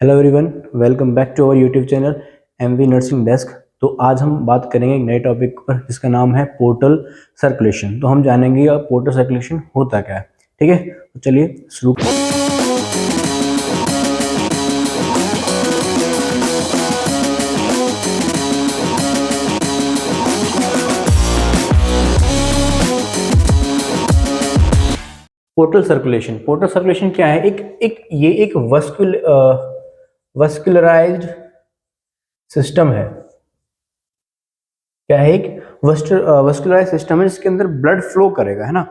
Hello everyone, welcome back to our YouTube channel MV nursing desk. तो आज हम बात करेंगे एक नए टॉपिक पर जिसका नाम है पोर्टल सर्कुलेशन। तो हम जानेंगे पोर्टल सर्कुलेशन होता क्या है। ठीक है, तो चलिए शुरू। पोर्टल सर्कुलेशन क्या है? एक एक ये एक वस्कुलराइज्ड सिस्टम है। क्या है? एक वस्कुलराइज सिस्टम है जिसके अंदर ब्लड फ्लो करेगा, है ना।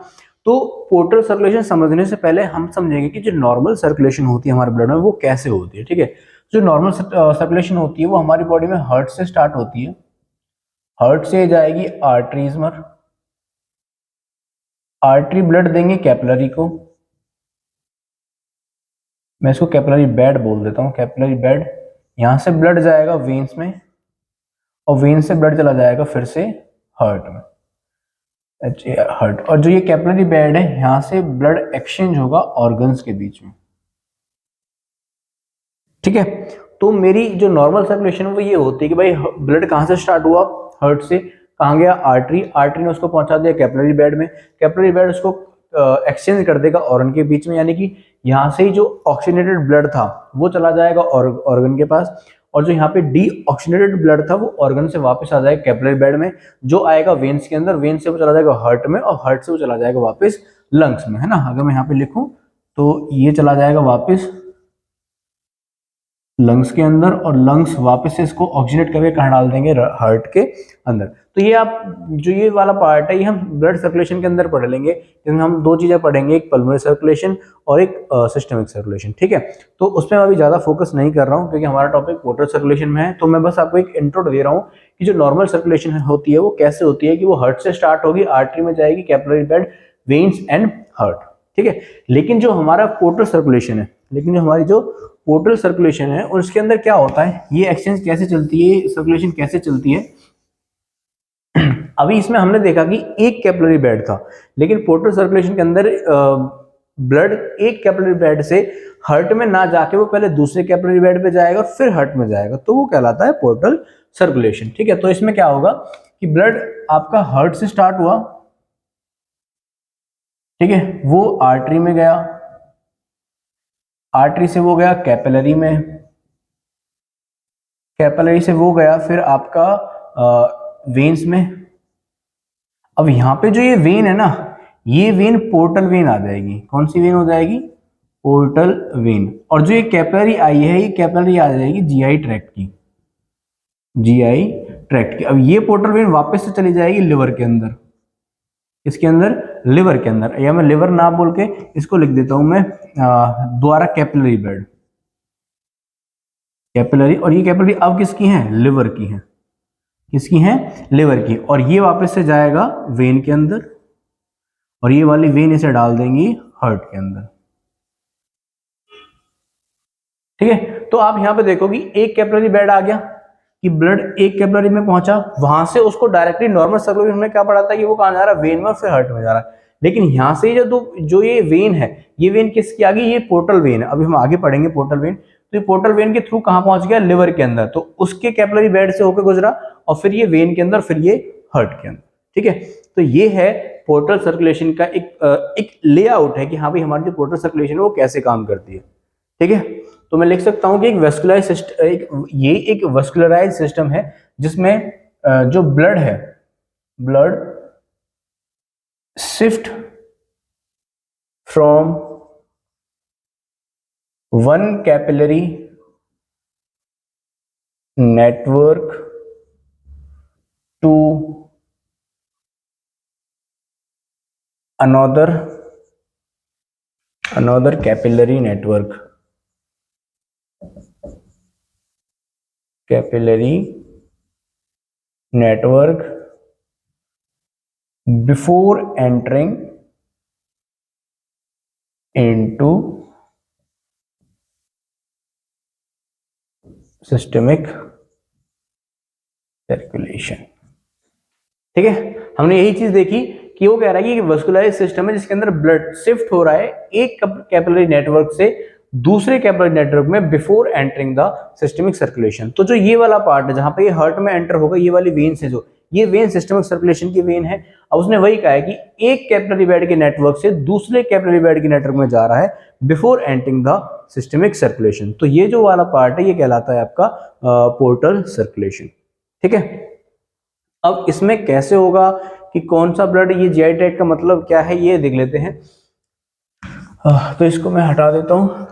तो पोर्टल सर्कुलेशन समझने से पहले हम समझेंगे कि जो नॉर्मल सर्कुलेशन होती है हमारे ब्लड में वो कैसे होती है। ठीक है, जो नॉर्मल सर्कुलेशन होती है वो हमारी बॉडी में हार्ट से स्टार्ट होती है। हार्ट से जाएगी आर्टरीज में, आर्टरी ब्लड देंगे कैपिलरी को। मैं इसको कैपिलरी बेड बोल देता हूँ, कैपिलरी बेड। यहाँ से ब्लड जाएगा वेन्स में और वेन से ब्लड चला जाएगा फिर से हार्ट में, हार्ट। और जो ये कैपिलरी बेड है यहाँ से ब्लड एक्सचेंज होगा ऑर्गन्स के बीच में। ठीक है, तो मेरी जो नॉर्मल सर्कुलेशन है वो ये होती है कि भाई ब्लड कहाँ से स्टार्ट हुआ, हार्ट से, कहाँ गया आर्टरी, आर्टरी ने उसको पहुंचा दिया कैपिलरी बेड में, कैपिलरी बेड उसको एक्सचेंज कर देगा ऑर्गन के बीच में। यानी कि यहाँ से ही जो ऑक्सीजनेटेड ब्लड था वो चला जाएगा ऑर्गन के पास, और जो यहाँ पे डी ऑक्सीजनेटेड ब्लड था वो ऑर्गन से वापस आ जाएगा कैपिलरी बेड में, जो आएगा वेन्स के अंदर, वेन से वो चला जाएगा हार्ट में, और हार्ट से वो चला जाएगा वापस लंग्स में, है ना। अगर मैं यहाँ पे लिखूं तो ये चला जाएगा वापस लंग्स के अंदर, और लंग्स वापस से इसको ऑक्सीजनेट करके कहाँ डाल देंगे, हार्ट के अंदर। तो ये आप जो ये वाला पार्ट है ये हम ब्लड सर्कुलेशन के अंदर पढ़ लेंगे, जिसमें हम दो चीजें पढ़ेंगे, एक पल्मोनरी सर्कुलेशन और एक सिस्टमिक सर्कुलेशन। ठीक है, तो उसमें मैं अभी ज्यादा फोकस नहीं कर रहा हूँ क्योंकि हमारा टॉपिक पोर्टल सर्कुलेशन में है। तो मैं बस आपको एक इंट्रो दे रहा हूँ कि जो नॉर्मल सर्कुलेशन होती है वो कैसे होती है, कि वो हार्ट से स्टार्ट होगी, आर्टरी में जाएगी, capillary bed, veins and heart. ठीक है, लेकिन जो हमारा पोर्टल सर्कुलेशन है, लेकिन जो हमारी जो पोर्टल सर्कुलेशन है और उसके अंदर क्या होता है, ये एक्सचेंज कैसे चलती है, सर्कुलेशन कैसे चलती है। अभी इसमें हमने देखा कि एक कैपिलरी बेड था, लेकिन पोर्टल सर्कुलेशन के अंदर ब्लड एक कैपिलरी बेड से हार्ट में ना जाके वो पहले दूसरे कैपिलरी बेड पे जाएगा और फिर हार्ट में जाएगा, तो वो कहलाता है पोर्टल सर्कुलेशन। ठीक है, तो इसमें क्या होगा कि ब्लड आपका हार्ट से स्टार्ट हुआ, ठीक है, वो आर्टरी में गया, आर्टरी से वो गया कैपिलरी में, कैपिलरी से वो गया फिर आपका वेन्स में। अब यहाँ पे जो ये वेन है ना, ये वेन पोर्टल वेन आ जाएगी। कौन सी वेन हो जाएगी? Portal vein. और जो ये कैपिलरी आई है ये कैपिलरी आ जाएगी जीआई ट्रैक्ट की, जीआई ट्रैक्ट की। अब ये पोर्टल वेन वापस से चली जाएगी लिवर के अंदर, इसके अंदर लिवर के अंदर, या मैं लिवर ना बोल के इसको लिख देता हूं मैं द्वारा कैपिलरी बेड, कैपिलरी। और ये कैपिलरी अब किसकी है? लिवर की है। किसकी है? लिवर की। और ये वापस से जाएगा वेन के अंदर, और ये वाली वेन इसे डाल देंगी हार्ट के अंदर। ठीक है, तो आप यहां पे देखो कि एक कैपिलरी बेड आ गया, कि ब्लड एक कैपिलरी में पहुंचा, वहां से उसको डायरेक्टली नॉर्मल सर्कुलेशन में क्या पढ़ा था कि वो कहां जा रहा है? वेन में, और फिर हार्ट में जा रहा है। लेकिन यहां से जो ये वेन है, ये वेन किसकी आ गई? ये पोर्टल वेन है। अभी हम आगे पढ़ेंगे पोर्टल वेन। तो ये पोर्टल वेन के थ्रू कहां पहुंच गया? लिवर के अंदर। तो उसके कैपिलरी बेड से होकर गुजरा, और फिर ये वेन के अंदर, फिर ये हार्ट के अंदर। ठीक है, तो ये है पोर्टल सर्कुलेशन का एक लेआउट है कि हाँ भाई हमारी जो पोर्टल सर्कुलेशन है वो कैसे काम करती है। ठीक है, तो मैं लिख सकता हूं कि एक वेस्कुलराइज सिस्टम, ये एक वेस्कुलराइज सिस्टम है जिसमें जो ब्लड है, blood shift from one capillary network to another capillary network before entering into systemic circulation. ठीक है, हमने यही चीज देखी कि वो कह रहा है कि वेस्कुलराइज सिस्टम है जिसके अंदर ब्लड शिफ्ट हो रहा है एक कैपिलरी नेटवर्क से दूसरे कैपिलरी नेटवर्क में before entering the systemic circulation. तो जो ये वाला पार्ट है जहां पे ये हार्ट में एंटर होगा, ये वाली वेन से, जो ये वेन सिस्टमिक सर्कुलेशन की वेन है, अब उसने वही कहा है कि एक कैपिलरी बेड के नेटवर्क से दूसरे कैपिलरी बेड के नेटवर्क में जा रहा है before entering the systemic circulation. तो ये जो वाला पार्ट है ये कहलाता है आपका पोर्टल सर्कुलेशन। ठीक है, अब इसमें कैसे होगा कि कौन सा ब्लड, ये जीआई ट्रैक्ट का मतलब क्या है ये देख लेते हैं। तो इसको मैं हटा देता हूं।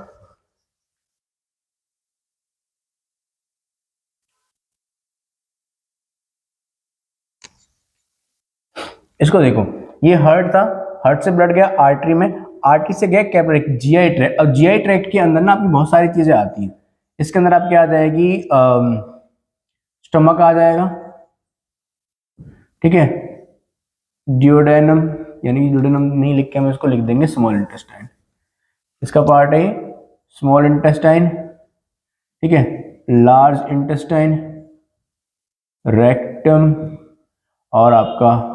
इसको देखो, ये हार्ट था, हार्ट से ब्लड गया आर्टरी में, आर्टरी से गया कैपिलरी जीआई ट्रैक्ट। अब जीआई ट्रैक्ट के अंदर ना आपकी बहुत सारी चीजें आती हैं। इसके अंदर आपकी आ जाएगी स्टमक आ जाएगा, ठीक है, डियोडेनम, यानी कि डियोडेनम नहीं लिख के हम इसको लिख देंगे स्मॉल इंटेस्टाइन, इसका पार्ट है स्मॉल इंटेस्टाइन, ठीक है, लार्ज इंटेस्टाइन, रेक्टम और आपका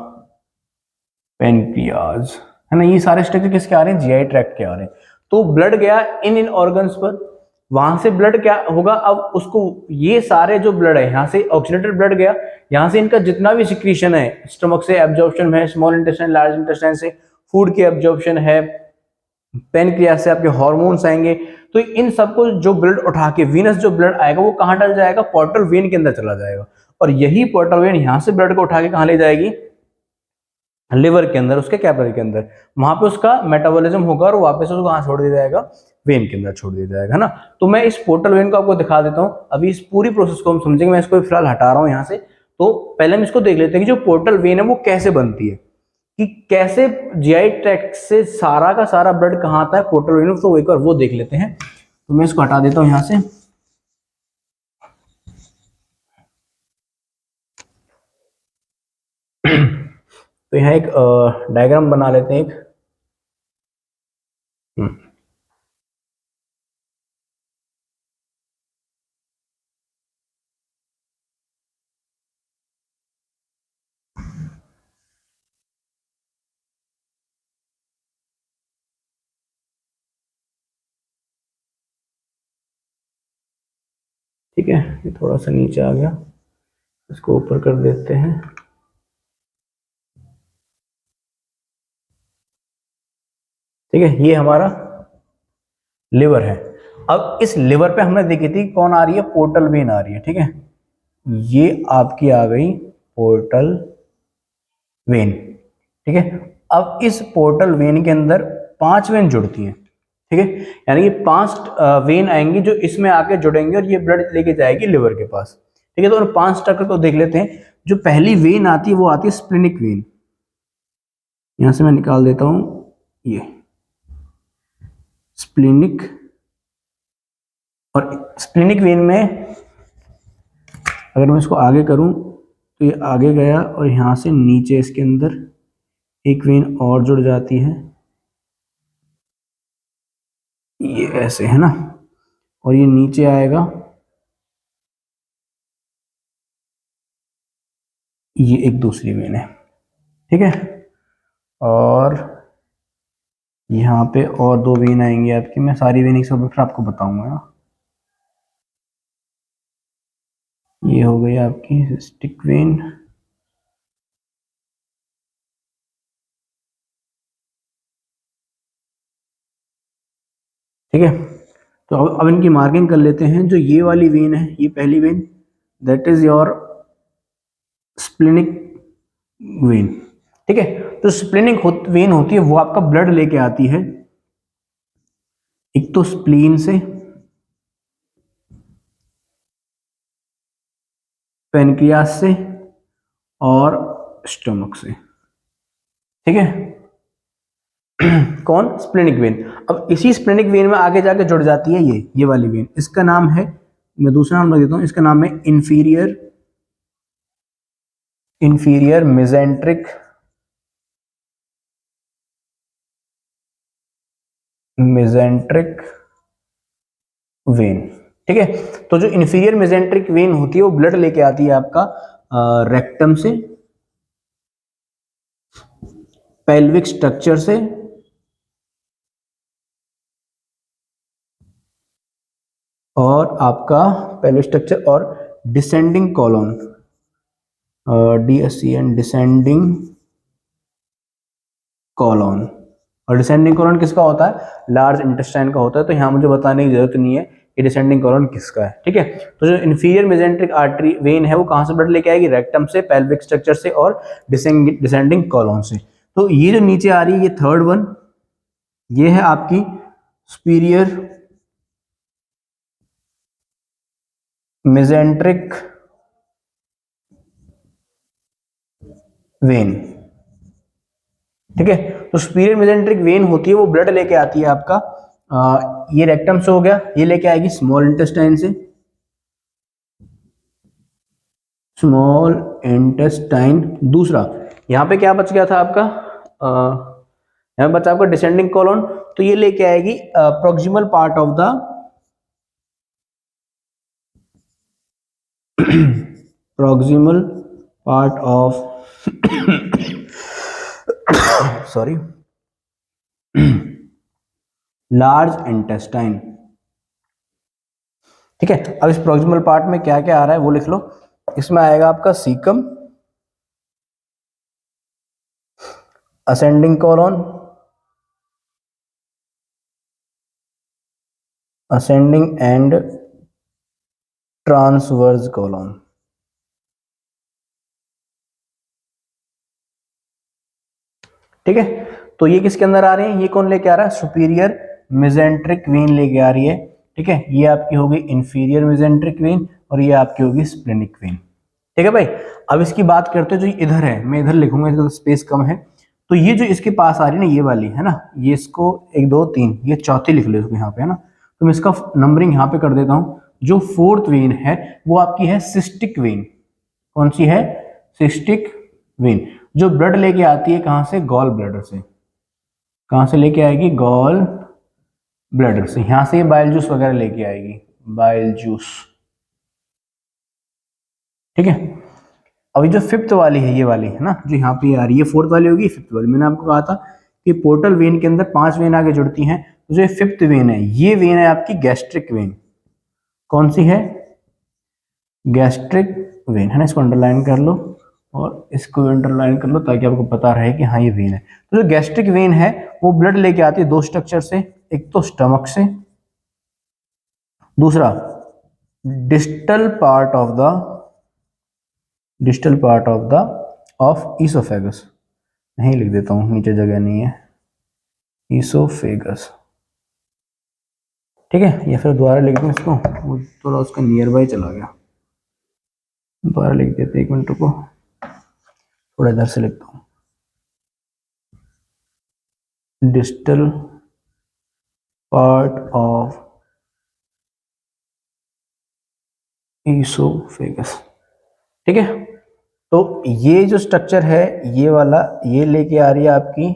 पेनक्रियाज, है ना। ये सारे स्ट्रक्चर किसके आ रहे हैं, जीआई ट्रैक्ट के आ रहे हैं। तो ब्लड गया इन ऑर्गन्स पर, वहां से ब्लड क्या होगा, अब उसको ये सारे जो ब्लड है यहाँ से ऑक्सीडेटेड ब्लड गया, यहाँ से इनका जितना भी सिक्रीशन है, स्टमक से एब्जॉर्प्शन है, स्मॉल इंटेस्टाइन लार्ज इंटेस्टाइन से फूड की एब्जॉर्प्शन है, पेनक्रियाज से आपके हार्मोन्स आएंगे। तो इन सबको जो ब्लड उठा के वीनस जो ब्लड आएगा वो कहाँ डल जाएगा, पोर्टल वेन के अंदर चला जाएगा, और यही पोर्टल वेन यहाँ से ब्लड को उठा के कहाँ ले जाएगी, लिवर के अंदर, उसके कैपिलरी के अंदर, वहां पे उसका मेटाबॉलिज्म होगा और वापस उसको कहाँ छोड़ दिया जाएगा, वेन के अंदर छोड़ दिया जाएगा, है ना। तो मैं इस पोर्टल वेन को आपको दिखा देता हूं, अभी इस पूरी प्रोसेस को हम समझेंगे। मैं इसको फिलहाल हटा रहा हूं यहाँ से। तो पहले हम इसको देख लेते हैं कि जो पोर्टल वेन है वो कैसे बनती है, कि कैसे जीआई ट्रैक्ट से सारा का सारा ब्लड कहाँ आता है पोर्टल वेन, तो एक बार वो देख लेते हैं। तो मैं इसको हटा देता हूँ यहाँ से। तो यहाँ एक डायग्राम बना लेते हैं एक। ठीक है, ये थोड़ा सा नीचे आ गया, इसको ऊपर कर देते हैं। ठीक है, ये हमारा लिवर है। अब इस लिवर पे हमने देखी थी कौन आ रही है, पोर्टल वेन आ रही है, ठीक है, ये आपकी आ गई पोर्टल वेन, ठीक है। अब इस पोर्टल वेन के अंदर 5 वेन जुड़ती हैं, ठीक है, यानी कि 5 वेन आएंगी जो इसमें आके जुड़ेंगे और ये ब्लड लेके जाएगी लिवर के पास, ठीक है। तो उन 5 स्ट्रक्चर को देख लेते हैं। जो पहली वेन आती है वो आती है स्प्लेनिक वेन, यहां से मैं निकाल देता हूं, ये स्प्लेनिक, और स्प्लेनिक वेन में अगर मैं इसको आगे करूं तो ये आगे गया और यहां से नीचे इसके अंदर एक वेन और जुड़ जाती है, ये ऐसे, है ना, और ये नीचे आएगा, ये एक दूसरी वेन है, ठीक है। और यहाँ पे और 2 वेन आएंगी आपकी, मैं सारी वेन एक सब फिर आपको बताऊंगा। ये हो गई आपकी सिस्टिक वेन, ठीक है। तो अब इनकी मार्किंग कर लेते हैं। जो ये वाली वेन है, ये पहली when, that is your splenic when, ठीक है। तो स्प्लेनिक वेन होती है वो आपका ब्लड लेके आती है एक तो स्प्लीन से, पेनक्रियास से और स्टमक से, ठीक है। कौन, स्प्लेनिक वेन। अब इसी स्प्लेनिक वेन में आगे जाके जुड़ जाती है ये वाली वेन, इसका नाम है, मैं दूसरा नाम लग देता हूं, इसका नाम है इंफीरियर मेजेंट्रिक वेन, ठीक है। तो जो इंफीरियर मेजेंट्रिक वेन होती है वो ब्लड लेके आती है आपका रेक्टम से, पेल्विक स्ट्रक्चर से, और आपका पेल्विक स्ट्रक्चर और descending colon, DSCN descending colon. और डिसेंडिंग कॉलोन किसका होता है? लार्ज इंटेस्टाइन का होता है। तो यहाँ मुझे बताने की जरूरत नहीं है कि डिसेंडिंग कॉलोन किसका है, ठीक है। तो जो इन्फीरियर मेजेंट्रिक आर्टरी वेन है वो कहाँ से ब्लड लेके आएगी? रेक्टम से, पेल्विक स्ट्रक्चर से और डिसेंडिंग कॉलोन से। तो ये जो नीचे आ रही है ये थर्ड वन, ये है आपकी सुपीरियर मेजेंट्रिक वेन, ठीक है। तो सुपीरियर मेजेंट्रिक वेन होती है वो ब्लड लेके आती है आपका ये रेक्टम से हो गया, ये लेके आएगी स्मॉल इंटेस्टाइन से, स्मॉल इंटेस्टाइन। दूसरा यहाँ पे क्या बच गया था आपका? यहाँ बचा आपका डिसेंडिंग कॉलोन, तो ये लेके आएगी proximal part of the proximal part of sorry large intestine, ठीक है। अब इस प्रोक्सिमल पार्ट में क्या क्या आ रहा है वो लिख लो। इसमें आएगा आपका caecum, ascending colon, ascending and transverse colon, ठीक है। तो ये किसके अंदर आ रहे हैं? ये कौन लेके आ रहा है? सुपीरियर मेजेंट्रिक वेन लेके आ रही है, ठीक है। ये आपकी होगी इंफीरियर मेजेंट्रिक वेन और ये आपकी होगी स्प्लेनिक वेन, ठीक है भाई। अब इसकी बात करते हैं जो इधर है, मैं इधर लिखूंगा, इसका स्पेस कम है। तो ये जो इसके पास आ रही है ना, ये वाली है ना, ये इसको 1 2 3 ये चौथी लिख लो इसको यहाँ पे, है ना। तो मैं इसका नंबरिंग यहाँ पे कर देता हूँ। जो फोर्थ वेन है वो आपकी है सिस्टिक वेन। कौन सी है? सिस्टिक वेन, जो ब्लड लेके आती है कहां से? गॉल ब्लैडर से। कहां से लेके आएगी? गॉल ब्लैडर से। यहां से ये बाइल जूस वगैरह लेके आएगी, बाइल जूस, ठीक है। अभी जो फिफ्थ वाली है, ये वाली है ना, जो यहाँ पे आ रही है, फोर्थ वाली होगी, फिफ्थ वाली। मैंने आपको कहा था कि पोर्टल वेन के अंदर 5 वेन आगे जुड़ती हैं, तो जो फिफ्थ वेन है, ये वेन है आपकी गैस्ट्रिक वेन। कौन सी है? गैस्ट्रिक वेन, है ना। इसको अंडरलाइन कर लो और इसको अंडरलाइन कर लो ताकि आपको पता रहे कि हाँ ये वेन है। तो जो गैस्ट्रिक वेन है वो ब्लड लेके आती है 2 स्ट्रक्चर से, एक तो स्टमक से, दूसरा distal part of the of oesophagus. नहीं लिख देता हूं, नीचे जगह नहीं है, ईसोफेगस, ठीक है। या फिर दोबारा लिख दूं इसको, वो थोड़ा उसका नियर बाय चला गया, दोबारा लिख देते, 1 मिनट को थोड़ा इधर से लिखता हूं। डिस्टल पार्ट ऑफ ईसोफेगस, ठीक है। तो ये जो स्ट्रक्चर है ये वाला, ये लेके आ रही है आपकी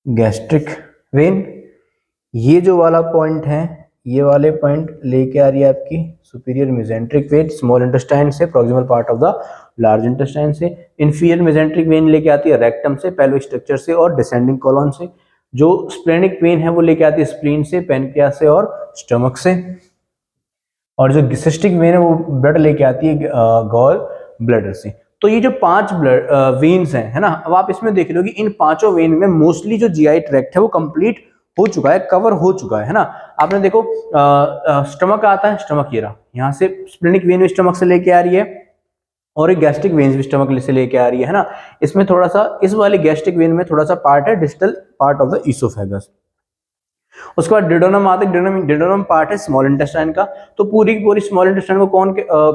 गैस्ट्रिक वेन। ये जो वाला पॉइंट है, ये वाले पॉइंट लेके आ रही है आपकी superior mesenteric vein, small intestine से, proximal part of the large intestine से। इंफीरियर मेजेंट्रिक वेन लेके आती है रेक्टम से, पेल्विक स्ट्रक्चर से और डिसेंडिंग कॉलोन से। जो स्प्लेनिक वेन है वो लेके आती है स्प्लीन से, पेनक्रियास से और स्टमक से। और जो सिस्टिक वेन है वो ब्लड लेके आती है गॉल ब्लैडर से। तो ये जो 5 ब्लड वेन्स हैं, है ना। अब आप इसमें देख लो कि इन 5 वेन में मोस्टली जो जीआई ट्रैक्ट है वो कंप्लीट हो चुका है, कवर हो चुका है ना। आपने देखो स्टमक आता है, स्टमक ये रहा, यहाँ से स्प्लेनिक वेन भी स्टमक से लेके आ रही है और एक गैस्ट्रिक वेन भी स्टमक से लेके आ रही है ना। इसमें थोड़ा सा, इस वाली गैस्ट्रिक वेन में थोड़ा सा पार्ट है distal part of the oesophagus. उसके बाद डिडोनम आता है, डिडोनम पार्ट है स्मॉल इंटेस्टाइन का। तो पूरी की पूरी स्मॉल इंटेस्टाइन को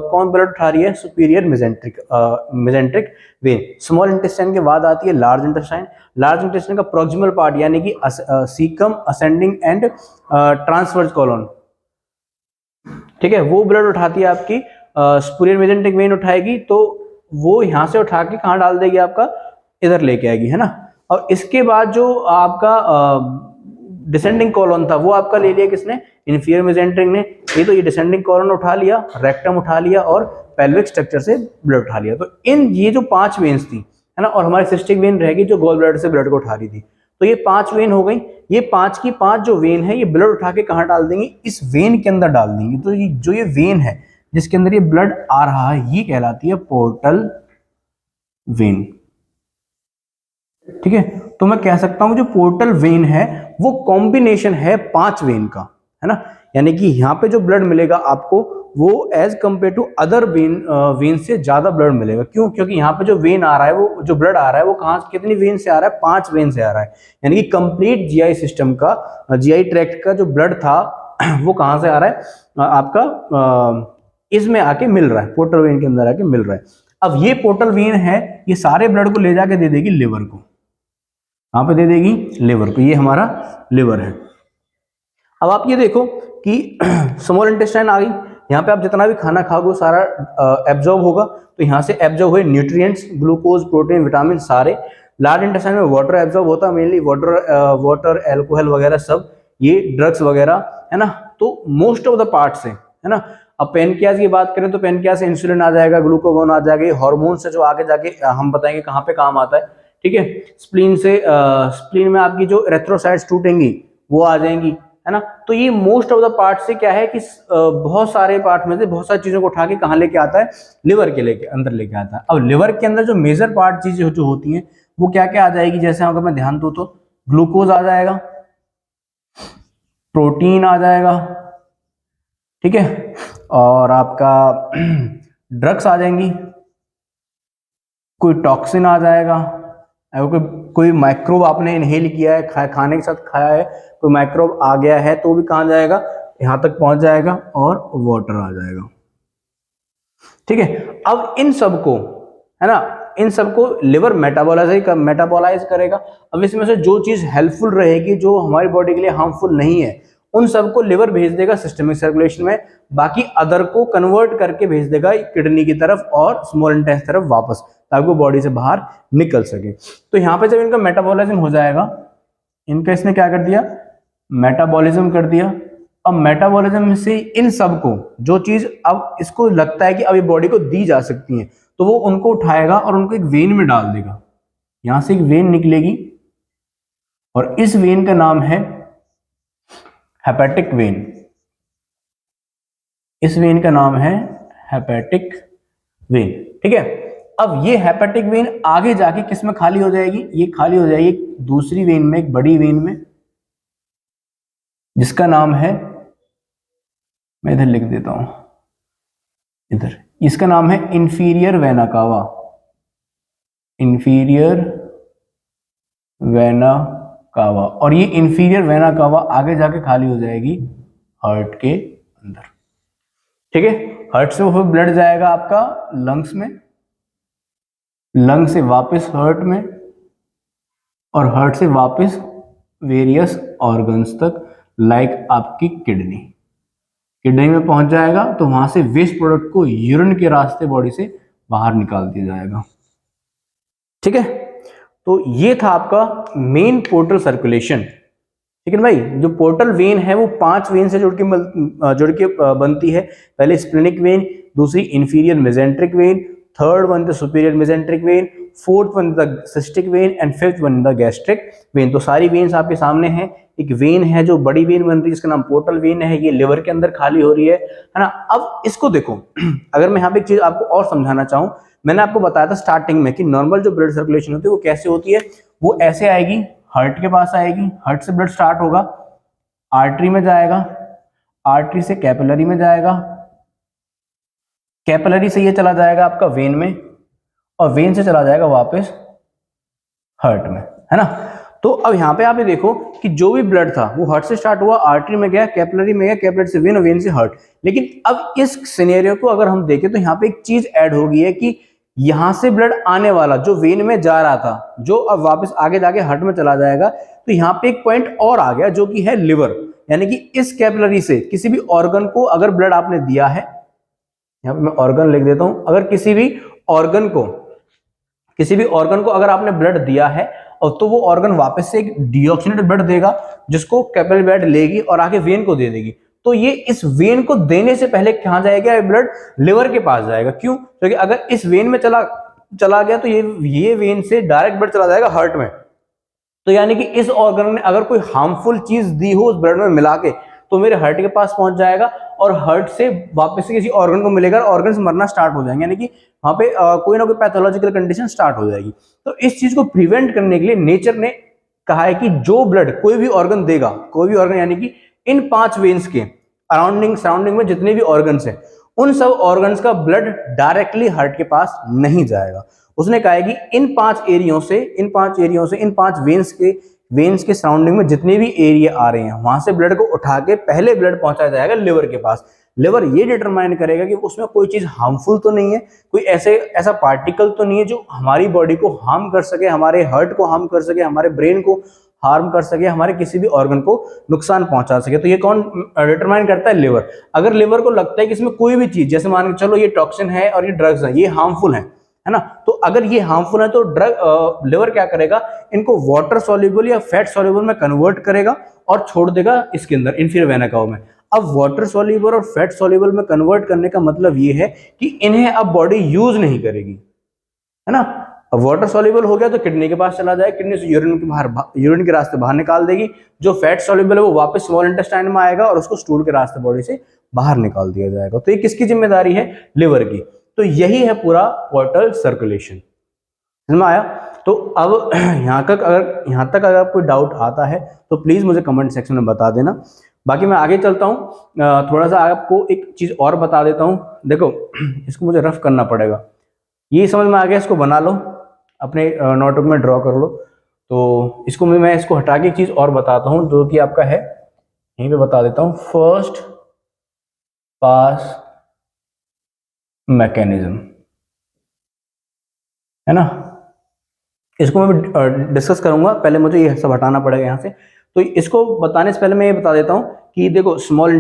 कौन ब्लड उठा रही है? Superior mesenteric vein. Small intestine के बाद आती है लार्ज इंटेस्टाइन। लार्ज इंटेस्टाइन का प्रोक्सिमल पार्ट यानी कि caecum, ascending and transverse colon, ठीक है, वो ब्लड उठाती है आपकी सुपीरियर मेजेंट्रिक वेन उठाएगी, तो वो यहां से उठा के कहां डाल देगी? आपका इधर लेके आएगी, है ना। और इसके बाद जो आपका डिसेंडिंग कॉलोन था वो आपका ले लिया किसने? इंफीरियर मेजेंट्रिक ने। ये डिसेंडिंग कॉलोन उठा लिया, रेक्टम उठा लिया और पेल्विक स्ट्रक्चर से ब्लड उठा लिया। तो इन ये जो 5 वेन्स थी, है ना, और हमारी सिस्टिक वेन रहेगी जो गॉल ब्लैडर से ब्लड को उठा रही थी। तो ये 5 वेन हो गई। ये 5 की 5 जो वेन है ये ब्लड उठा के कहाँ डाल देंगे, इस वेन के अंदर डाल देंगे। तो ये जो ये वेन है जिसके अंदर ये ब्लड आ रहा है ये कहलाती है पोर्टल वेन। ठीक है, तो मैं कह सकता हूं जो पोर्टल वेन है वो कॉम्बिनेशन है 5 वेन का, है ना। यानी कि यहाँ पे जो ब्लड मिलेगा आपको वो as compare to other vein से ज्यादा ब्लड मिलेगा। क्यों? क्योंकि यहाँ पे जो वेन आ रहा है वो जो ब्लड आ रहा है वो कहाँ कितनी वेन से आ रहा है, 5 वेन से आ रहा है। यानी कि कंप्लीट जीआई सिस्टम का, जीआई ट्रैक्ट का जो ब्लड था वो कहाँ से आ रहा है, आपका इसमें आके मिल रहा है, पोर्टल वेन के अंदर आके मिल रहा है। अब ये पोर्टल वेन है ये सारे ब्लड को ले जाके दे देगी लिवर को, कहां पे दे देगी, लिवर को। ये हमारा लिवर है। अब आप ये देखो कि स्मॉल इंटेस्टाइन आ गई, यहाँ पे आप जितना भी खाना खाओगे सारा एब्जॉर्ब होगा। तो यहाँ से एब्जॉर्ब हुए न्यूट्रिएंट्स, ग्लूकोज, प्रोटीन, विटामिन सारे। लार्ज इंटेस्टाइन में वाटर एब्जॉर्ब होता है, मेनली वाटर, अल्कोहल वगैरह सब, ये ड्रग्स वगैरह, है ना। तो मोस्ट ऑफ द पार्ट से, है ना। अब पेनक्रियाज की बात करें तो पेनक्रियाज से इंसुलिन आ जाएगा, ग्लूकागोन आ जाएगा, ये हार्मोन से जो आगे जाके हम बताएंगे कहाँ पे काम आता है। ठीक है, स्प्लीन से स्प्लीन में आपकी जो इरेथ्रोसाइट्स टूटेंगी वो आ जाएंगी, है ना। तो ये मोस्ट ऑफ द पार्ट से क्या है कि बहुत सारे पार्ट में से बहुत सारी चीजों को उठा के कहाँ लेके आता है, लिवर के लेके अंदर लेके आता है। अब लिवर के अंदर जो मेजर पार्ट चीजें जो होती हैं वो क्या क्या आ जाएगी, जैसे अगर मैं ध्यान दूं तो ग्लूकोज आ जाएगा, प्रोटीन आ जाएगा, ठीक है, और आपका ड्रग्स आ जाएंगी, कोई टॉक्सिन आ जाएगा, कोई माइक्रोब आपने इनहेल किया है, खाने के साथ खाया है, कोई माइक्रोब आ गया है तो भी कहाँ जाएगा, यहां तक पहुंच जाएगा, और वाटर आ जाएगा। ठीक है, अब इन सबको, है ना, इन सबको लिवर मेटाबोलाइज करेगा। अब इसमें से जो चीज हेल्पफुल रहेगी, जो हमारी बॉडी के लिए हार्मफुल नहीं है, उन सबको लिवर भेज देगा सिस्टमिक सर्कुलेशन में, बाकी अदर को कन्वर्ट करके भेज देगा किडनी की तरफ और स्मॉल इंटेस्टाइन तरफ वापस, ताकि वो बॉडी से बाहर निकल सके। तो यहाँ पे जब इनका मेटाबॉलिज्म हो जाएगा, इनका इसने क्या कर दिया, मेटाबॉलिज्म कर दिया। अब मेटाबॉलिज्म से इन सबको जो चीज अब इसको लगता है कि अब ये बॉडी को दी जा सकती है, तो वो उनको उठाएगा और उनको एक वेन में डाल देगा। यहां से एक वेन निकलेगी और इस वेन का नाम है हेपेटिक वेन। इस वेन का नाम है हेपेटिक वेन। ठीक है, अब ये हेपेटिक वेन आगे जाके किस में खाली हो जाएगी, ये खाली हो जाएगी दूसरी वेन में, एक बड़ी वेन में, जिसका नाम है, मैं इधर लिख देता हूं, इधर, इसका नाम है inferior vena cava. Inferior vena cava. और ये इंफीरियर वेना कावा आगे जाके खाली हो जाएगी हार्ट के अंदर। ठीक है, हार्ट से वो ब्लड जाएगा आपका लंग्स में, लंग से वापस हार्ट में, और हार्ट से वापस वेरियस ऑर्गन्स तक, लाइक आपकी किडनी। किडनी में पहुंच जाएगा तो वहां से वेस्ट प्रोडक्ट को यूरिन के रास्ते बॉडी से बाहर निकाल दिया जाएगा। ठीक है, तो ये था आपका मेन पोर्टल सर्कुलेशन। ठीक है भाई, जो पोर्टल वेन है वो 5 वेन से जुड़ के बनती है। पहले स्प्लेनिक वेन, दूसरी inferior mesenteric when, third one the superior mesenteric when, fourth one the cystic when, and fifth one the gastric when. तो सारी वेन्स आपके सामने हैं। एक वेन है जो बड़ी वेन बन रही है जिसका नाम पोर्टल वेन है, ये लिवर के अंदर खाली हो रही है ना। अब इसको देखो, अगर मैं यहाँ पे एक चीज आपको और समझाना चाहूँ, मैंने आपको बताया था स्टार्टिंग में कि नॉर्मल जो ब्लड सर्कुलेशन होती है वो कैसे होती है, वो ऐसे आएगी, हार्ट के पास आएगी, हार्ट से ब्लड स्टार्ट होगा, आर्टरी में जाएगा, आर्टरी से कैपिलरी में जाएगा, कैपिलरी से ये चला जाएगा आपका वेन में, और वेन से चला जाएगा वापस हार्ट में, है ना। तो अब यहाँ पे आप ये देखो कि जो भी ब्लड था वो हार्ट से स्टार्ट हुआ, आर्टरी में गया, कैपिलरी में गया, कैपिलरी से वेन, वेन से हार्ट। लेकिन अब इस सिनेरियो को अगर हम देखें तो यहाँ पे एक चीज ऐड हो गई है कि यहां से ब्लड आने वाला जो वेन में जा रहा था, जो अब वापस आगे जाके हार्ट में चला जाएगा, तो यहाँ पे एक पॉइंट और आ गया जो कि है लिवर। यानी कि इस कैपिलरी से किसी भी ऑर्गन को अगर ब्लड आपने दिया है, यहाँ पे मैं ऑर्गन लिख देता हूं, अगर किसी भी ऑर्गन को अगर आपने ब्लड दिया है, और तो वो ऑर्गन वापस से एक डीऑक्सीनेटेड ब्लड देगा जिसको कैपिलरी ब्लड लेगी और आगे वेन को दे देगी। तो ये इस वेन को देने से पहले कहां जाएगा, ये ब्लड लिवर के पास जाएगा। क्यों? क्योंकि अगर इस वेन में चला गया तो ये वेन से डायरेक्ट ब्लड चला जाएगा हार्ट में, तो यानी कि इस ऑर्गन ने अगर कोई हार्मफुल चीज दी हो उस ब्लड में मिला के, तो मेरे हार्ट के पास पहुंच जाएगा और हार्ट से वापस से किसी ऑर्गन को मिलेगा और ऑर्गन्स मरना स्टार्ट हो जाएंगे, यानी कि वहां पे कोई ना कोई पैथोलॉजिकल कंडीशन स्टार्ट हो जाएगी। तो इस चीज को प्रिवेंट करने के लिए नेचर ने कहा है कि जो ब्लड कोई भी ऑर्गन देगा, कोई भी ऑर्गन यानी कि इन 5 वेन्स के सराउंडिंग में जितने भी ऑर्गन्स हैं, उन सब ऑर्गन्स का ब्लड डायरेक्टली हार्ट के पास नहीं जाएगा। उसने कहा है कि इन 5 एरियो से इन 5 वेन्स के सराउंडिंग में जितने भी एरिया आ रहे हैं, वहां से ब्लड को उठा के पहले ब्लड पहुंचाया जाएगा लिवर के पास। लिवर ये डिटरमाइन करेगा कि उसमें कोई चीज हार्मफुल तो नहीं है, कोई ऐसा पार्टिकल तो नहीं है जो हमारी बॉडी को हार्म कर सके, हमारे हार्ट को हार्म कर सके, हमारे ब्रेन को हार्म कर सके, हमारे किसी भी ऑर्गन को नुकसान पहुंचा सके। तो ये कौन डिटरमाइन करता है? लिवर। अगर लिवर को लगता है कि इसमें कोई भी चीज, जैसे मान के चलो ये टॉक्सिन है और ये ड्रग्स है, ये हार्मफुल है ना, तो अगर ये हार्मफुल है तो लिवर क्या करेगा, इनको वाटर सॉल्युबल या फैट सॉल्युबल में कन्वर्ट करेगा और छोड़ देगा इसके अंदर इंफीरियर वेना कावा में। अब वाटर सॉल्युबल और फैट सॉल्युबल में कन्वर्ट करने का मतलब ये है कि इन्हें अब बॉडी यूज नहीं करेगी, है ना। अब वाटर सॉल्युबल हो गया तो किडनी के पास चला जाए, किडनी से यूरिन के रास्ते बाहर निकाल देगी। जो फैट सॉल्युबल है वो वापस स्मॉल इंटेस्टाइन में आएगा और उसको स्टूल के रास्ते बॉडी से बाहर निकाल दिया जाएगा। तो ये किसकी जिम्मेदारी है? लिवर की। तो यही है पूरा पोर्टल सर्कुलेशन, समझ में आया? तो अब यहाँ तक अगर कोई डाउट आता है तो प्लीज मुझे कमेंट सेक्शन में बता देना। बाकी मैं आगे चलता हूँ, थोड़ा सा आपको एक चीज और बता देता हूँ। देखो इसको मुझे रफ करना पड़ेगा, ये समझ में आ गया, इसको बना लो, अपने नोटबुक में ड्रॉ कर लो। तो इसको मैं इसको हटा के एक चीज और बताता हूँ जो कि आपका है, यहीं पे बता देता हूँ, फर्स्ट पास मैकेनिज्म, है ना। इसको मैं डिस्कस करूंगा, पहले मुझे ये सब हटाना पड़ेगा यहाँ से। तो इसको बताने से पहले मैं ये बता देता हूँ कि देखो स्मॉल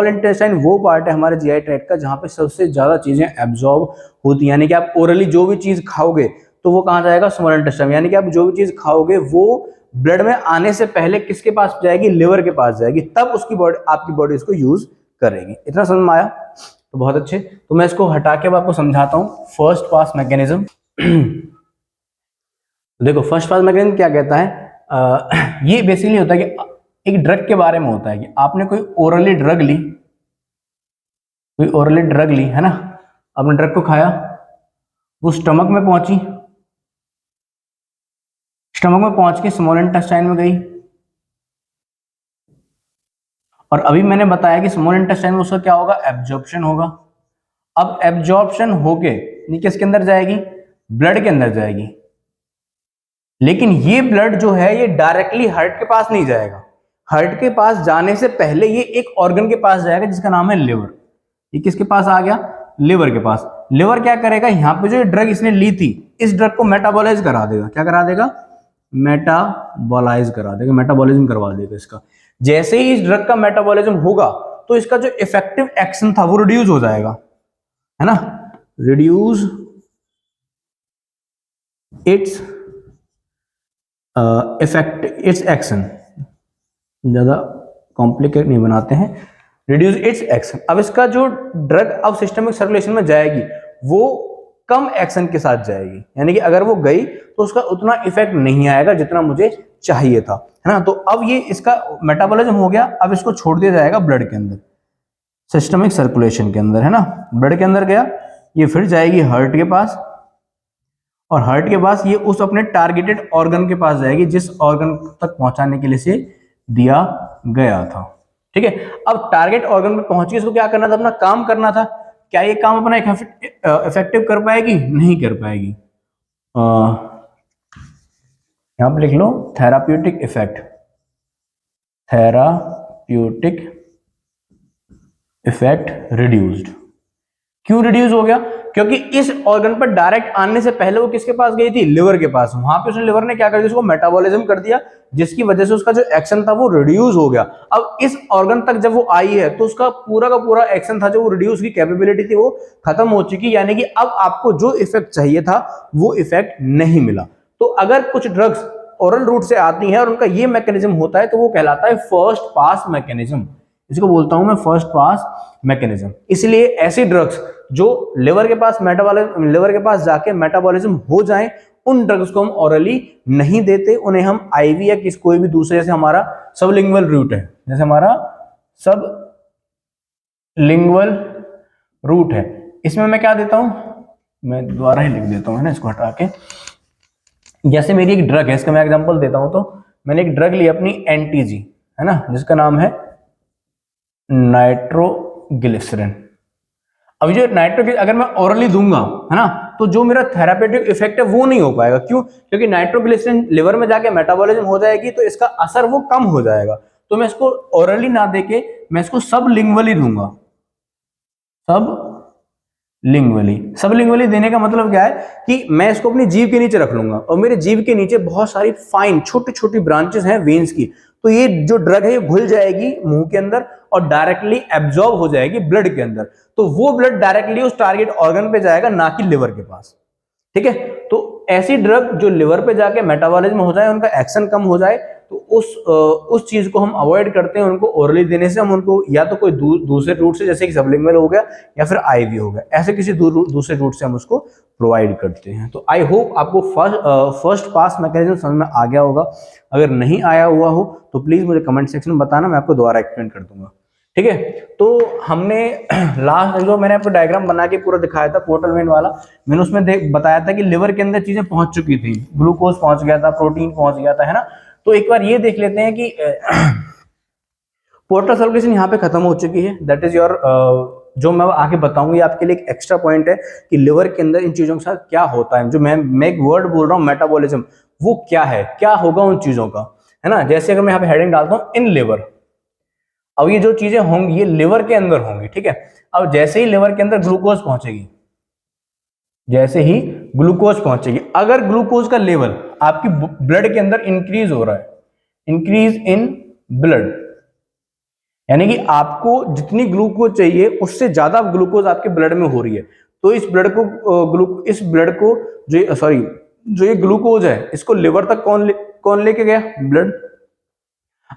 इंटेस्टाइन वो पार्ट है हमारे जीआई ट्रैक्ट का जहाँ पे सबसे ज्यादा चीजें एब्जॉर्ब होती है। यानी कि आप ओरली जो भी चीज खाओगे तो वो कहाँ जाएगा? Small intestine. यानी कि आप जो भी चीज खाओगे वो ब्लड में आने से पहले किसके पास जाएगी? लिवर के पास जाएगी, तब आपकी बॉडी इसको यूज करेगी। इतना समझ में आया? तो बहुत अच्छे। तो मैं इसको हटा के आपको समझाता हूँ फर्स्ट पास मैकेनिज्म। देखो फर्स्ट पास मैकेनिज्म क्या कहता है, ये बेसिकली होता है कि एक ड्रग के बारे में होता है कि आपने कोई ओरली ड्रग ली, है ना, आपने ड्रग को खाया, वो स्टमक में पहुंच के स्मॉल इंटेस्टाइन में गई, और अभी मैंने बताया कि स्मॉल इंटेस्टाइन में उसका क्या होगा? एब्जॉर्प्शन होगा। अब एब्जॉर्प्शन होके ये किसके अंदर जाएगी? ब्लड के अंदर जाएगी। लेकिन ये ब्लड जो है ये डायरेक्टली हार्ट के पास नहीं जाएगा, हार्ट के पास जाने से पहले ये एक ऑर्गन के पास जाएगा जिसका नाम है लिवर। ये किसके पास आ गया? लिवर के पास। लिवर क्या करेगा? यहाँ पे जो ड्रग इसने ली थी, इस ड्रग को मेटाबोलाइज करा देगा। क्या करा देगा? मेटाबॉलिज्म करवा देगा इसका। जैसे ही इस ड्रग का मेटाबॉलिज्म होगा तो इसका जो इफेक्टिव एक्शन था वो रिड्यूस हो जाएगा, है ना, रिड्यूस इट्स इट्स एक्शन, ज्यादा कॉम्प्लिकेट नहीं बनाते हैं, रिड्यूस इट्स एक्शन। अब इसका जो ड्रग अब सिस्टमिक सर्कुलेशन में जाएगी वो कम एक्शन के साथ जाएगी, यानी कि अगर वो गई तो उसका उतना इफेक्ट नहीं आएगा जितना मुझे चाहिए था, है ना। तो अब ये इसका मेटाबॉलिज्म हो गया, अब इसको छोड़ दिया जाएगा ब्लड के अंदर, सिस्टमिक सर्कुलेशन के अंदर, है ना। ब्लड के अंदर गया, ये फिर जाएगी हार्ट के पास, और हार्ट के पास ये उस अपने टारगेटेड ऑर्गन के पास जाएगी जिस ऑर्गन तक पहुंचाने के लिए से दिया गया था, ठीक है। अब टारगेट ऑर्गन पे पहुंची, इसको क्या करना था? अपना काम करना था। क्या ये काम अपना इफेक्टिव कर पाएगी? नहीं कर पाएगी। यहां पे लिख लो थेराप्यूटिक इफेक्ट रिड्यूस्ड। क्यों रिड्यूस हो गया? क्योंकि इस ऑर्गन पर डायरेक्ट आने से पहले वो किसके पास गई थी? लिवर के पास। वहां पे उसने लिवर ने क्या कर दिया? उसको मेटाबॉलिज्म कर दिया, जिसकी वजह से उसका जो एक्शन था वो रिड्यूस हो गया। अब इस ऑर्गन तक जब वो आई है तो उसका पूरा का पूरा एक्शन था, जो वो रिड्यूस की कैपेबिलिटी थी वो खत्म हो चुकी, यानी कि अब आपको जो इफेक्ट चाहिए था वो इफेक्ट नहीं मिला। तो अगर कुछ ड्रग्स ओरल रूट से आती हैं और उनका ये मैकेनिज्म होता है तो वो कहलाता है फर्स्ट पास मैकेनिज्म। इसको बोलता हूं मैं फर्स्ट पास मैकेनिज्म। इसलिए ऐसी ड्रग्स जो लिवर के पास जाके मेटाबॉलिज्म हो जाएं उन ड्रग्स को हम ऑरली नहीं देते, उन्हें हम आईवी या किस कोई भी दूसरे, जैसे हमारा सबलिंगुअल रूट है, जैसे हमारा सब लिंगुअल रूट है, इसमें मैं क्या देता हूं, मैं दोबारा ही लिख देता हूं, है ना, इसको हटा के। जैसे मेरी एक ड्रग है, इसका मैं एग्जांपल देता हूं, तो मैंने एक ड्रग ली अपनी एनटीजी, है ना, जिसका नाम है नाइट्रोग्लिसरिन। अब जो नाइट्रोग्लिसरिन अगर मैं ओरली दूंगा, है ना, तो जो मेरा थेरापेटिक इफेक्ट है वो नहीं हो पाएगा। क्यों? क्योंकि नाइट्रोग्लिसरिन लिवर में जाके मेटाबॉलिज्म हो जाएगी, तो इसका असर वो कम हो जाएगा। तो मैं इसको ओरली ना देके मैं इसको सब लिंगुअली दूंगा। सब लिंगुअली देने का मतलब क्या है कि मैं इसको अपनी जीभ के नीचे रख लूंगा, और मेरे जीभ के नीचे बहुत सारी फाइन छोटी छोटी ब्रांचेस हैं वेन्स की, तो ये जो ड्रग है ये घुल जाएगी मुंह के अंदर और डायरेक्टली एब्जॉर्ब हो जाएगी ब्लड के अंदर। तो वो ब्लड डायरेक्टली उस टारगेट ऑर्गन पे जाएगा, ना कि लिवर के पास। ठीक है, तो ऐसी ड्रग जो लिवर पे जाके मेटाबॉलिज्म हो जाए, उनका एक्शन कम हो जाए, तो उस चीज को हम अवॉइड करते हैं। उनको ओरली देने से हम उनको या तो कोई दूसरे रूट से, जैसे कि सबलिंगुअल हो गया या फिर आईवी हो गया, ऐसे किसी दूसरे रूट से हम उसको प्रोवाइड करते हैं। तो आई होप आपको फर्स्ट पास मैकेनिज्म समझ में आ गया होगा। अगर नहीं आया हुआ हो तो प्लीज मुझे कमेंट सेक्शन में बताना, मैं आपको दोबारा एक्सप्लेन कर दूंगा। ठीक है, तो हमने लास्ट जो मैंने आपको डायग्राम बना के पूरा दिखाया था पोर्टल वेन वाला, मैंने उसमें बताया था कि लिवर के अंदर चीजें पहुंच चुकी थी, ग्लूकोज पहुंच गया था, प्रोटीन पहुंच गया था, है ना। तो एक बार ये देख लेते हैं कि पोर्टल सर्कुलेशन यहाँ पे खत्म हो चुकी है। दैट इज योर जो मैं आगे बताऊंगी आपके लिए एक एक्स्ट्रा पॉइंट है कि लिवर के अंदर इन चीजों के साथ क्या होता है। जो मैं एक वर्ड बोल रहा हूँ मेटाबॉलिज्म, वो क्या है, क्या होगा उन चीजों का, है ना। जैसे अगर मैं यहाँ पे हेडिंग डालता हूँ इन लिवर, अब ये जो चीजें होंगी ये लिवर के अंदर होंगी। ठीक है, अब जैसे ही लिवर के अंदर ग्लूकोज पहुंचेगी, जैसे ही ग्लूकोज पहुंचेगी, अगर ग्लूकोज का लेवल आपकी ब्लड के अंदर इंक्रीज हो रहा है, इंक्रीज इन ब्लड, यानी कि आपको जितनी ग्लूकोज चाहिए उससे ज्यादा ग्लूकोज आपके ब्लड में हो रही है, तो इस ब्लड को जो ये ग्लूकोज है इसको लिवर तक कौन लेके गया? ब्लड।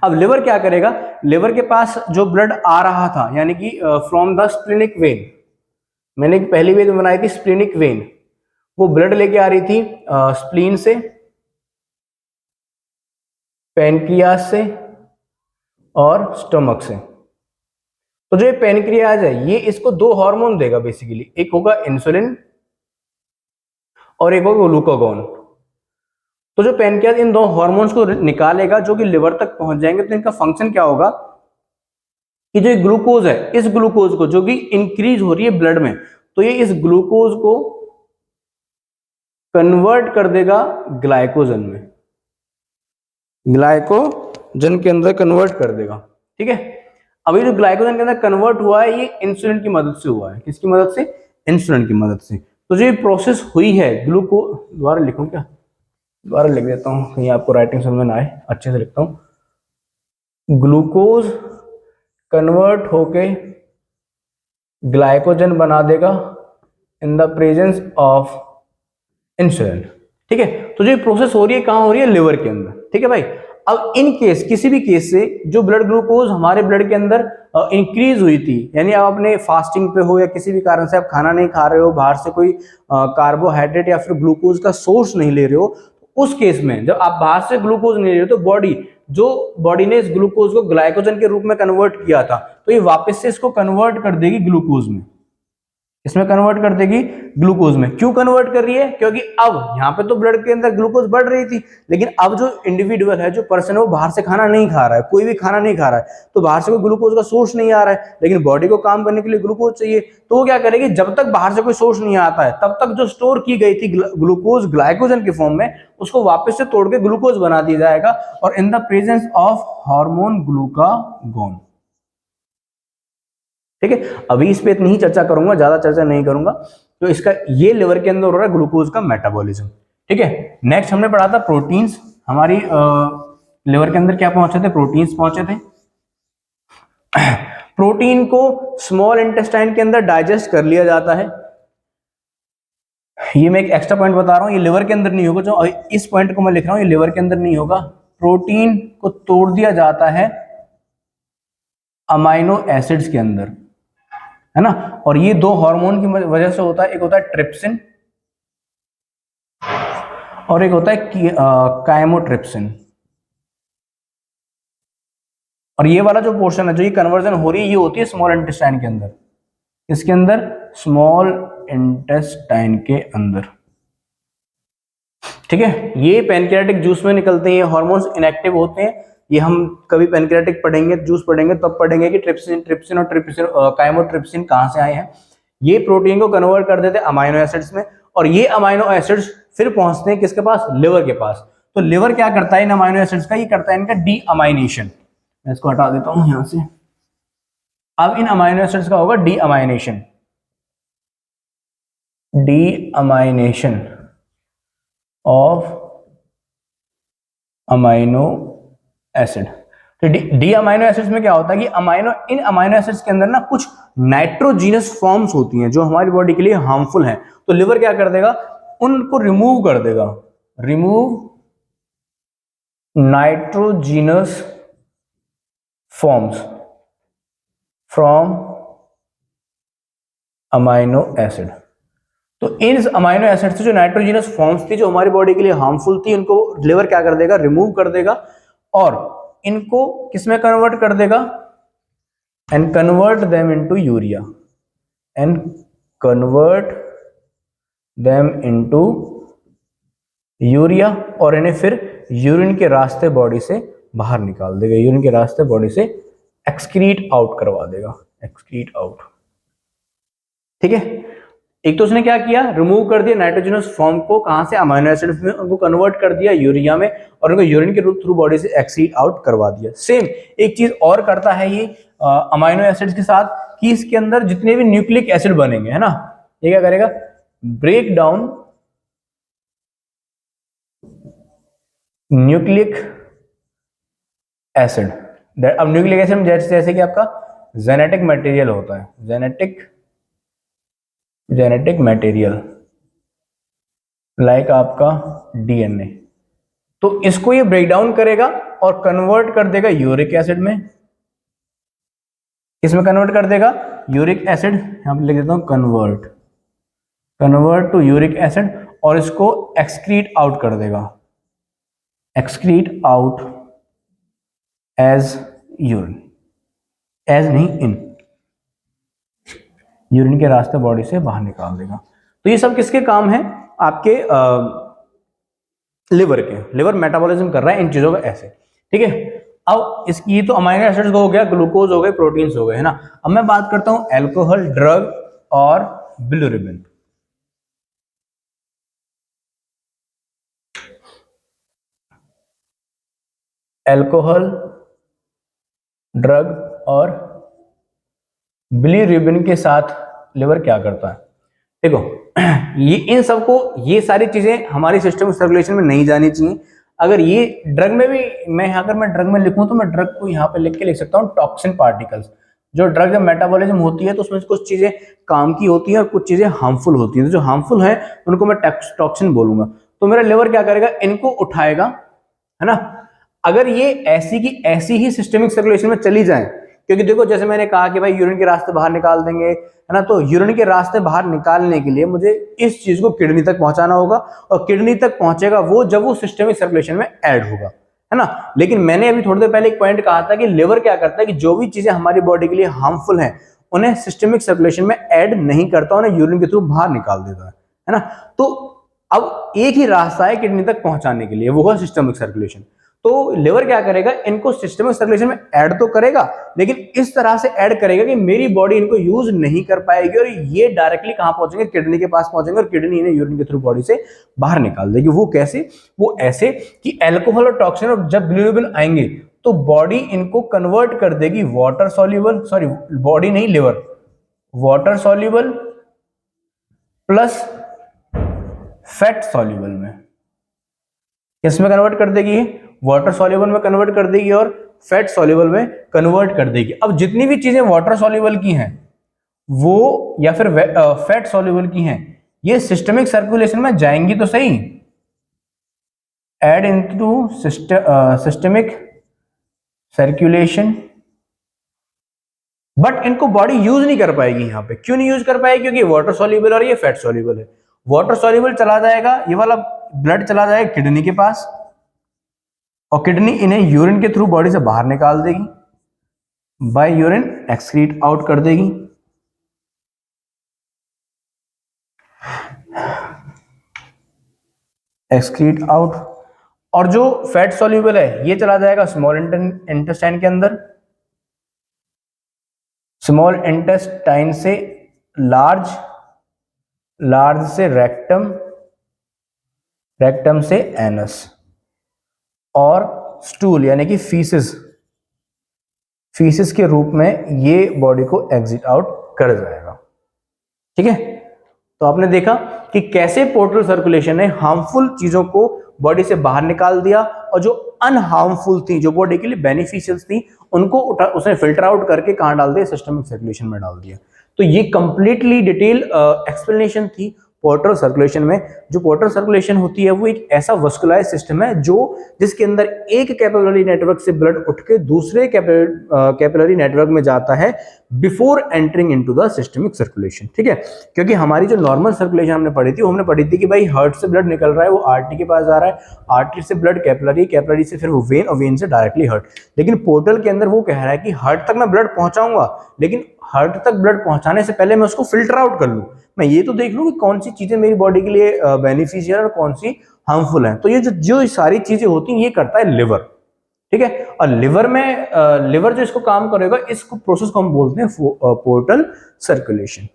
अब लिवर क्या करेगा? लिवर के पास जो ब्लड आ रहा था, यानी कि फ्रॉम द स्प्लीनिक वेन, मैंने पहली वेन बनाई थी स्प्लीनिक वेन, वो ब्लड लेके आ रही थी स्प्लीन से, पैनक्रियास से और स्टमक से। तो जो ये पैनक्रियाज है ये इसको दो हार्मोन देगा बेसिकली, एक होगा इंसुलिन और एक होगा ग्लूकागॉन। तो जो पैनक्रियाज इन दो हार्मोन्स को निकालेगा जो कि लिवर तक पहुंच जाएंगे, तो इनका फंक्शन क्या होगा कि जो ग्लूकोज है, इस ग्लूकोज को जो कि इंक्रीज हो रही है ब्लड में, तो ये इस ग्लूकोज को कन्वर्ट कर देगा ग्लाइकोजन में, ग्लाइकोजन के अंदर कन्वर्ट कर देगा। ठीक है, अभी जो ग्लाइकोजन के अंदर कन्वर्ट हुआ है ये इंसुलिन की मदद से हुआ है। किसकी मदद से? इंसुलिन की मदद से। तो जो ये प्रोसेस हुई है दोबारा लिखूं क्या? दोबारा लिख देता हूं कहीं आपको राइटिंग समझ में आए, अच्छे से लिखता हूं। ग्लूकोज कन्वर्ट होके ग्लाइकोजन बना देगा in the presence of insulin. ठीक है, तो जो ये प्रोसेस हो रही है कहां हो रही है? लिवर के अंदर। ठीक है भाई, अब इन केस किसी भी केस से जो ब्लड ग्लूकोज हमारे ब्लड के अंदर इंक्रीज हुई थी, यानी आप अपने फास्टिंग पे हो या किसी भी कारण से आप खाना नहीं खा रहे हो, बाहर से कोई कार्बोहाइड्रेट या फिर ग्लूकोज का सोर्स नहीं ले रहे हो, उस केस में जब आप बाहर से ग्लूकोज नहीं ले रहे हो तो बॉडी ने इस ग्लूकोज को ग्लाइकोजन के रूप में कन्वर्ट किया था, तो ये वापस से इसको कन्वर्ट कर देगी ग्लूकोज में, इसमें कन्वर्ट कर देगी ग्लूकोज में। क्यों कन्वर्ट कर रही है? क्योंकि अब यहाँ पे तो ब्लड के अंदर ग्लूकोज बढ़ रही थी, लेकिन अब जो इंडिविजुअल है, जो पर्सन है, वो बाहर से खाना नहीं खा रहा है, कोई भी खाना नहीं खा रहा है, तो बाहर से कोई ग्लूकोज का सोर्स नहीं आ रहा है, लेकिन बॉडी को काम करने के लिए ग्लूकोज चाहिए। तो वो क्या करेगी? जब तक बाहर से कोई सोर्स नहीं आता है तब तक जो स्टोर की गई थी ग्लूकोज ग्लाइकोजन के फॉर्म में, उसको वापस से तोड़ के ग्लूकोज बना दिया जाएगा, और in the presence of hormone glucagon. ठीक है, अभी इस पे इतनी ही चर्चा करूंगा, ज्यादा चर्चा नहीं करूंगा। तो इसका ये लिवर के अंदर हो रहा है ग्लूकोज का मेटाबॉलिज्म। ठीक है, नेक्स्ट हमने पढ़ा था प्रोटीन्स। हमारी लिवर के अंदर क्या पहुंचे थे? प्रोटीन्स पहुंचे थे। प्रोटीन को स्मॉल इंटेस्टाइन के अंदर डाइजेस्ट कर लिया जाता है। ये मैं एक एक्स्ट्रा पॉइंट बता रहा हूं, ये लिवर के अंदर नहीं होगा, जो इस पॉइंट को मैं लिख रहा हूं ये लिवर के अंदर नहीं होगा। प्रोटीन को तोड़ दिया जाता है अमाइनो एसिड्स के अंदर, है ना, और ये दो हार्मोन की वजह से होता है। एक होता है ट्रिप्सिन और एक होता है काइमोट्रिप्सिन। और ये वाला जो पोर्शन है, जो ये कन्वर्जन हो रही है, ये होती है स्मॉल इंटेस्टाइन के अंदर। इसके अंदर स्मॉल इंटेस्टाइन के अंदर, ठीक है। ये पैनक्रियाटिक जूस में निकलते हैं, ये हार्मोन्स इनएक्टिव होते हैं। ये हम कभी पैनक्रियाटिक पढ़ेंगे, जूस पढ़ेंगे, तब पढ़ेंगे कि ट्रिप्सिन और काइमोट्रिप्सिन कहां से आए हैं। ये प्रोटीन को कन्वर्ट कर देते हैं अमाइनो एसिड्स में, और ये अमाइनो एसिड्स फिर पहुंचते हैं किसके पास, लिवर के पास। तो लिवर क्या करता है इन अमाइनो एसिड्स का, ये करता है इनका डी अमाइनेशन। मैं इसको हटा देता हूं यहां से। अब इन अमाइनो एसिड्स का होगा D amination, D amination of amino acid. तो डी अमाइनो एसिड्स में क्या होता है कि इन अमाइनो एसिड्स के अंदर ना कुछ नाइट्रोजीनस फॉर्म्स होती हैं जो हमारी बॉडी के लिए हार्मफुल हैं। तो लिवर क्या कर देगा, उनको रिमूव कर देगा, remove nitrogenous forms from amino acid. तो इन अमाइनो एसिड से जो नाइट्रोजीनस फॉर्म्स थी जो हमारी बॉडी के लिए हार्मफुल थी, उनको लिवर क्या कर देगा, रिमूव कर देगा, और इनको किसमें कन्वर्ट कर देगा, and convert them into urea, and convert them into urea, और इन्हें फिर यूरिन के रास्ते बॉडी से बाहर निकाल देगा, यूरिन के रास्ते बॉडी से एक्सक्रीट आउट करवा देगा, एक्सक्रीट आउट। ठीक है, एक तो उसने क्या किया, रिमूव कर दिया नाइट्रोजनस फॉर्म को, कहां से, अमाइनो एसिड्स में, उनको कन्वर्ट कर दिया यूरिया में, और उनको यूरिन के थ्रू बॉडी से एक्सक्रीट आउट करवा दिया। सेम एक चीज और करता है ये अमाइनो एसिड्स के साथ, कि इसके अंदर जितने भी न्यूक्लिक एसिड बनेंगे, है ना, ये क्या करेगा, ब्रेक डाउन न्यूक्लिक एसिड। अब न्यूक्लिक एसिड जैसे कि आपका जेनेटिक मटेरियल होता है, जेनेटिक मटेरियल लाइक आपका डीएनए, तो इसको ये ब्रेक डाउन करेगा और कन्वर्ट कर देगा यूरिक एसिड में। किसमें कन्वर्ट कर देगा, यूरिक एसिड, यहां पे लिख देता हूं कन्वर्ट टू यूरिक एसिड, और इसको एक्सक्रीट आउट कर देगा, excrete out as urine, as नहीं इन, यूरिन के रास्ते बॉडी से बाहर निकाल देगा। तो ये सब किसके काम है, आपके लिवर के। लिवर मेटाबॉलिज्म कर रहा है इन चीजों का ऐसे। ठीक है, अब इसकी तो अमाइनो एसिड्स हो गया, ग्लूकोज हो गए, प्रोटीन्स हो गए, है ना। अब मैं बात करता हूं अल्कोहल, ड्रग और बिलिरुबिन। अल्कोहल, ड्रग और बिलिरुबिन के साथ लिवर क्या करता है, देखो ये इन सबको, ये सारी चीजें हमारी सिस्टम सर्कुलेशन में नहीं जानी चाहिए। अगर ये ड्रग में भी, अगर मैं ड्रग में लिखूं तो मैं ड्रग को यहाँ पे लिख सकता हूँ टॉक्सिन पार्टिकल्स। जो ड्रग जब मेटाबॉलिज्म होती है तो उसमें कुछ चीजें काम की होती हैं और कुछ चीजें हार्मफुल होती हैं। तो जो हार्मफुल है उनको मैं टॉक्सिन बोलूंगा। तो मेरा लिवर क्या करेगा, इनको उठाएगा, है ना। अगर ये ऐसी की ऐसी ही सिस्टमिक सर्कुलेशन में चली जाए, क्योंकि देखो जैसे मैंने कहा कि भाई यूरिन के रास्ते बाहर निकाल देंगे, है ना, तो यूरिन के रास्ते बाहर निकालने के लिए मुझे इस चीज को किडनी तक पहुंचाना होगा, और किडनी तक पहुंचेगा वो जब वो सिस्टमिक सर्कुलेशन में ऐड होगा, है ना। लेकिन मैंने अभी थोड़ी देर पहले एक पॉइंट कहा था कि लिवर क्या करता है कि जो भी चीजें हमारी बॉडी के लिए हार्मफुल हैं उन्हें सिस्टमिक सर्कुलेशन में ऐड नहीं करता, उन्हें यूरिन के थ्रू बाहर निकाल देता है ना। तो अब एक ही रास्ता है किडनी तक पहुंचाने के लिए, वो है सिस्टमिक सर्कुलेशन। तो लिवर क्या करेगा, इनको सिस्टमिक सर्कुलेशन में ऐड तो करेगा, लेकिन इस तरह से ऐड करेगा कि मेरी बॉडी इनको यूज नहीं कर पाएगी, और ये डायरेक्टली कहां पहुंचेंगे, किडनी के पास पहुंचेंगे, और किडनी इन्हें यूरिन के थ्रू बॉडी से बाहर निकाल देगी। वो कैसे, वो ऐसे कि अल्कोहल और टॉक्सिन और जब बिलिरुबिन आएंगे तो बॉडी इनको कन्वर्ट कर देगी वाटर सॉल्युबल, सॉरी बॉडी नहीं liver, water soluble plus fat soluble में। किसमें कन्वर्ट कर देगी, वाटर सॉल्युबल में कन्वर्ट कर देगी और फैट सॉल्युबल में कन्वर्ट कर देगी। अब जितनी भी चीजें वाटर सॉल्युबल की हैं वो, या फिर फैट सॉल्युबल की हैं, ये सिस्टमिक सर्कुलेशन में जाएंगी तो सही, add into systemic circulation, but इनको बॉडी यूज नहीं कर पाएगी। यहां पे क्यों नहीं यूज कर पाएगी, क्योंकि वाटर सॉल्युबल और ये फैट सॉल्युबल है। वाटर सॉल्युबल चला जाएगा, ये वाला ब्लड चला जाएगा किडनी के पास, और किडनी इन्हें यूरिन के थ्रू बॉडी से बाहर निकाल देगी, बाय यूरिन एक्सक्रीट आउट कर देगी। Excrete out. और जो फैट सॉल्यूबल है ये चला जाएगा स्मॉल इंटेस्टाइन के अंदर, स्मॉल इंटेस्टाइन से लार्ज, लार्ज से रेक्टम, रेक्टम से एनस, और स्टूल यानी कि फीसिस, फीसिस के रूप में ये बॉडी को एग्जिट आउट कर जाएगा। ठीक है, तो आपने देखा कि कैसे पोर्टल सर्कुलेशन ने हार्मफुल चीजों को बॉडी से बाहर निकाल दिया, और जो अनहार्मफुल थी, जो बॉडी के लिए बेनिफिशियल थी, उनको उसने फिल्टर आउट करके कहां डाल दिया, सिस्टमिक सर्कुलेशन में डाल दिया। तो ये कंप्लीटली डिटेल एक्सप्लेनेशन थी पोर्टल सर्कुलेशन में। जो पोर्टल सर्कुलेशन होती है वो एक ऐसा वस्कुलाइज सिस्टम है जो जिसके अंदर एक कैपिलरी नेटवर्क से ब्लड उठ के दूसरे कैपिलरी नेटवर्क में जाता है before entering into the systemic circulation. ठीक है, क्योंकि हमारी जो नॉर्मल सर्कुलेशन हमने पढ़ी थी वो हमने पढ़ी थी कि भाई हार्ट से ब्लड निकल रहा है, वो आर्टरी के पास जा रहा है, आर्टरी से ब्लड कैपिलरी, कैपिलरी से फिर वो वेन, और वेन से डायरेक्टली हार्ट। लेकिन पोर्टल के अंदर वो कह रहा है कि हार्ट तक मैं ब्लड पहुंचाऊंगा, लेकिन हार्ट तक ब्लड पहुंचाने से पहले मैं उसको फिल्टर आउट कर लूं, मैं ये तो देख लूं कि कौन सी चीजें मेरी बॉडी के लिए बेनिफिशियल और कौन सी हार्मफुल हैं। तो ये जो सारी चीजें होती हैं ये करता है लिवर। ठीक है, और लिवर में लिवर जो इसको काम करेगा, इसको प्रोसेस को हम बोलते हैं पोर्टल सर्कुलेशन।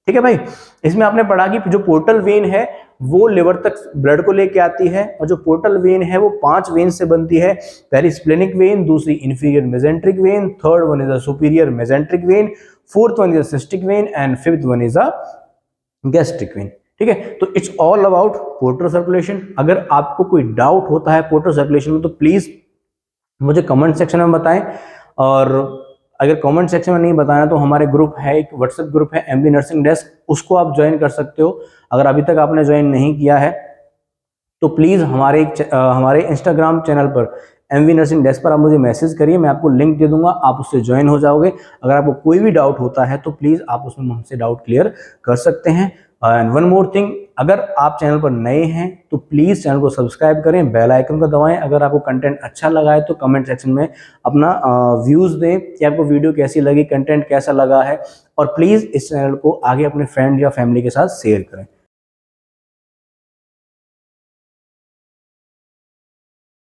ठीक है भाई, इसमें आपने पढ़ा कि जो पोर्टल वेन है वो लिवर तक ब्लड को लेके आती है, और जो पोर्टल वेन है वो 5 वेन से बनती है। पहली स्प्लेनिक वेन, दूसरी inferior mesenteric when, third one is a superior mesenteric when, fourth one is a cystic when, and fifth one is a gastric when. ठीक है, तो it's all about portal circulation. अगर आपको कोई डाउट होता है portal circulation में तो प्लीज मुझे कमेंट सेक्शन में बताएं, और अगर कमेंट सेक्शन में नहीं बताना तो हमारे ग्रुप है, एक व्हाट्सएप ग्रुप है एमबी नर्सिंग डेस्क, उसको आप ज्वाइन कर सकते हो। अगर अभी तक आपने ज्वाइन नहीं किया है तो प्लीज हमारे इंस्टाग्राम चैनल पर एमवी नर्सिंग डेस्क पर आप मुझे मैसेज करिए, मैं आपको लिंक दे दूंगा, आप उससे ज्वाइन हो जाओगे। अगर आपको कोई भी डाउट होता है तो प्लीज आप उसमें हमसे डाउट क्लियर कर सकते हैं। एंड वन मोर थिंग, अगर आप चैनल पर नए हैं तो प्लीज चैनल को सब्सक्राइब करें, बेल आइकन को दबाएं। अगर आपको कंटेंट अच्छा लगा है तो कमेंट सेक्शन में अपना व्यूज दें कि आपको वीडियो कैसी लगी, कंटेंट कैसा लगा है, और प्लीज इस चैनल को आगे अपने फ्रेंड या फैमिली के साथ शेयर करें।